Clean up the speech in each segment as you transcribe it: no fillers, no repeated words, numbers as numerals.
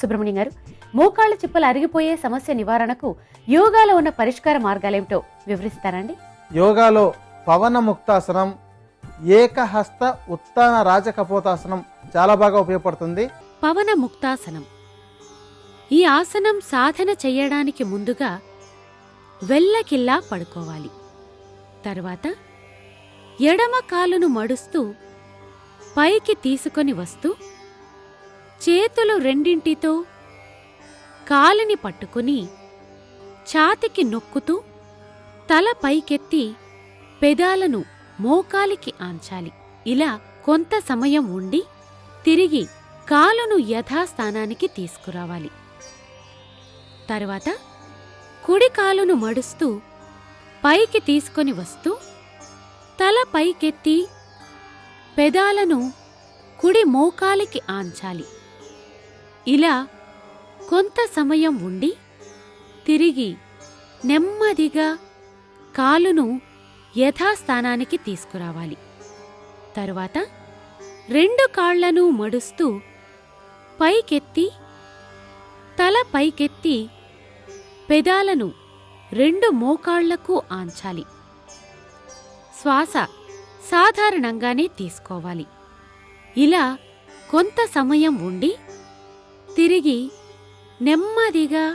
సుబ్రహ్మణ్యం గారు, మోకాళ్ళ చిప్పలు అరిగిపోయే సమస్య నివారణకు యోగాలో ఉన్న పరిష్కార మార్గాలేమిటో వివరిస్తారండి? యోగాలో పవన ముక్తాసనం, ఏకహస్త ఉత్తాన రాజకపోతాసనం చాలా బాగా ఉపయోగపడుతుంది. పవన ముక్తాసనం. ఈ ఆసనం సాధన చెయ్యడానికి ముందుగా వెల్లకిల్లా పడుకోవాలి. తరువాత ఎడమ కాలును మడుస్తూ పైకి తీసుకొని వస్తూ చేతులు రెండింటితో కాలిని పట్టుకుని ఛాతికి నొక్కుతూ తల పైకెత్తి పెదాలను మోకాలికి ఆంచాలి. ఇలా కొంత సమయం ఉండి తిరిగి కాలును యథాస్థానానికి తీసుకురావాలి. తరువాత కుడి కాలును మడుస్తూ పైకి తీసుకొని వస్తూ తల పైకెత్తి పెదాలను కుడి మోకాలికి ఆంచాలి. ఇలా కొంత సమయం ఉండి తిరిగి నెమ్మదిగా కాలును యథాస్థానానికి తీసుకురావాలి. తరువాత రెండు కాళ్లను మడుస్తూ పైకెత్తి తల పైకెత్తి పెదాలను రెండు మోకాళ్లకు ఆంచాలి. శ్వాస సాధారణంగానే తీసుకోవాలి. ఇలా కొంత సమయం ఉండి తిరిగి నెమ్మదిగా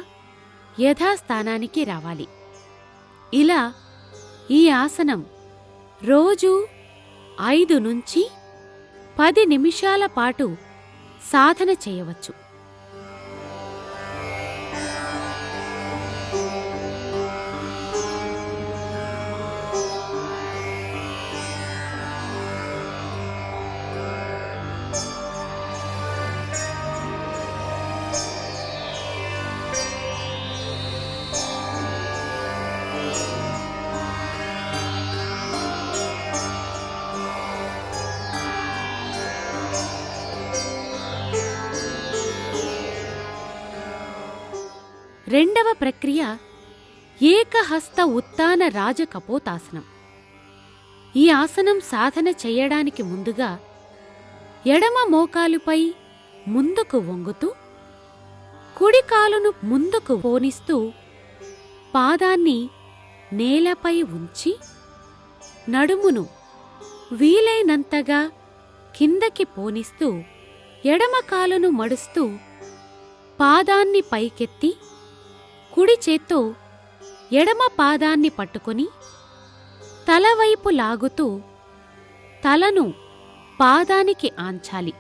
యథాస్థానానికి రావాలి. ఇలా ఈ ఆసనం రోజూ 5 నుంచి 10 నిమిషాల పాటు సాధన చేయవచ్చు. రెండవ ప్రక్రియ ఏకహస్త ఉత్తాన రాజకపోతాసనం. ఈ ఆసనం సాధన చెయ్యడానికి ముందుగా ఎడమ మోకాలుపై ముందుకు వంగుతూ కుడి కాలును ముందుకు పోనిస్తూ పాదాన్ని నేలపై ఉంచి నడుమును వీలైనంతగా కిందకి పోనిస్తూ ఎడమ కాలును మడుస్తూ పాదాన్ని పైకెత్తి కుడి చేత్తో ఎడమ పాదాన్ని పట్టుకొని తలవైపు లాగుతూ తలను పాదానికి ఆంచాలి.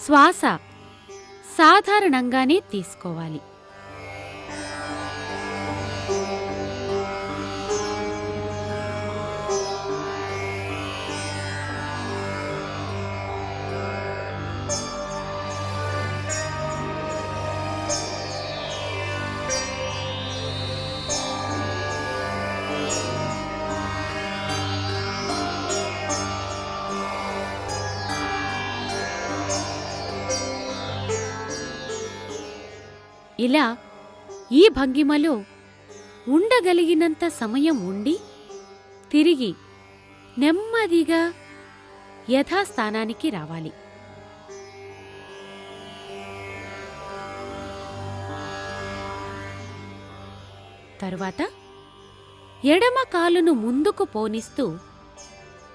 శ్వాస సాధారణంగానే తీసుకోవాలి. ఇలా ఈ భంగిమలో ఉండగలిగినంత సమయం ఉండి తిరిగి నెమ్మదిగా యథాస్థానానికి రావాలి. తరువాత ఎడమ కాలును ముందుకు పోనిస్తూ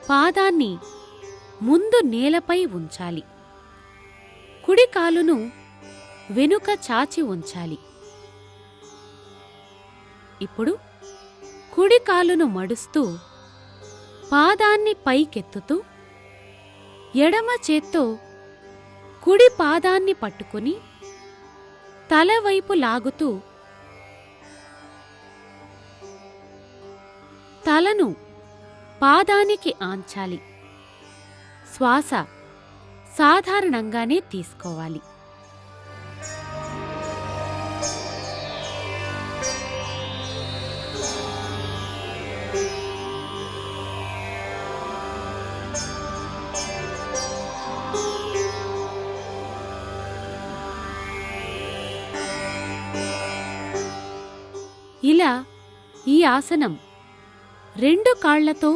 పాదాన్ని ముందు నేలపై ఉంచాలి. కుడి కాలును వెనుక చాచి ఉంచాలి. ఇప్పుడు కుడి కాలును మడుస్తూ పాదాన్ని పైకెత్తుతూ ఎడమ చేత్తో కుడి పాదాన్ని పట్టుకుని తలవైపు లాగుతూ తలను పాదానికి ఆంచాలి. శ్వాస సాధారణంగానే తీసుకోవాలి. ఇలా ఈ ఆసనం 2 కాళ్లతో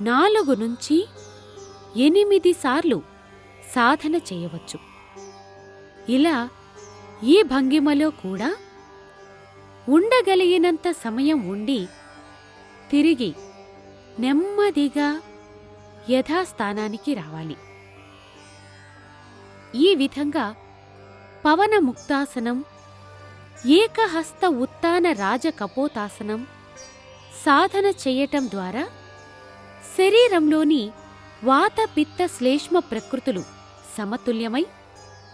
4 నుంచి 8 సార్లు సాధన చేయవచ్చు. ఇలా ఈ భంగిమలో కూడా ఉండగలిగినంత సమయం ఉండి తిరిగి నెమ్మదిగా యథాస్థానానికి రావాలి. ఈ విధంగా పవన ముక్తాసనం, ఏకహస్త ఉత్తాన రాజకపోతాసనం సాధన చెయ్యటం ద్వారా శరీరంలోని వాత పిత్త శ్లేష్మ ప్రకృతులు సమతుల్యమై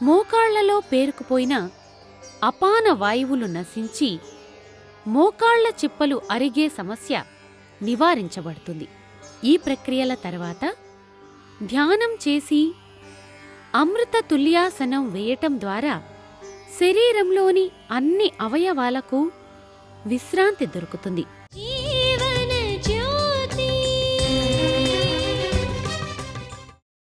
మోకాళ్లలో పేరుకుపోయిన అపాన వాయువులు నశించి మోకాళ్ల చిప్పలు అరిగే సమస్య నివారించబడుతుంది. ఈ ప్రక్రియల తర్వాత ధ్యానం చేసి అమృత తుల్యాసనం వేయటం ద్వారా శరీరంలోని అన్ని అవయవాలకు విశ్రాంతి దొరుకుతుంది.